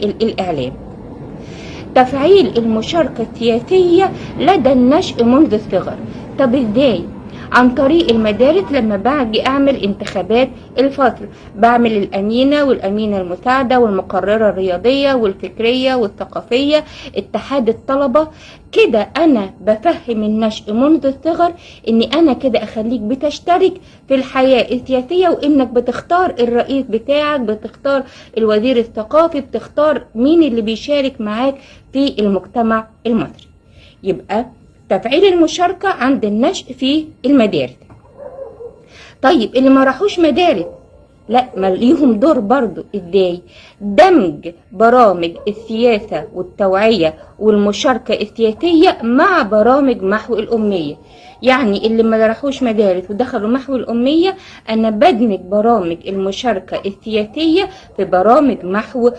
وسائل الإعلام. تفعيل المشاركة السياسية لدى النشء منذ الصغر. طب ازاي؟ عن طريق المدارس. لما باجي اعمل انتخابات الفصل بعمل الامينة والامينة المساعدة والمقررة الرياضية والفكرية والثقافية، اتحاد الطلبة. كده انا بفهم النشء منذ الصغر اني انا كده اخليك بتشترك في الحياة السياسية، وانك بتختار الرئيس بتاعك، بتختار الوزير الثقافي، بتختار مين اللي بيشارك معاك في المجتمع المصري. يبقى تفعيل المشاركة عند النشء في المدارس. طيب اللي ما راحوش مدارس، لا، ما ليهم دور برضو. ازاي؟ دمج برامج السياسة والتوعية والمشاركة السياسية مع برامج محو الأمية. يعني اللي ما راحوش مدارس ودخلوا محو الأمية، أنا بدمج برامج المشاركة السياسية في برامج محو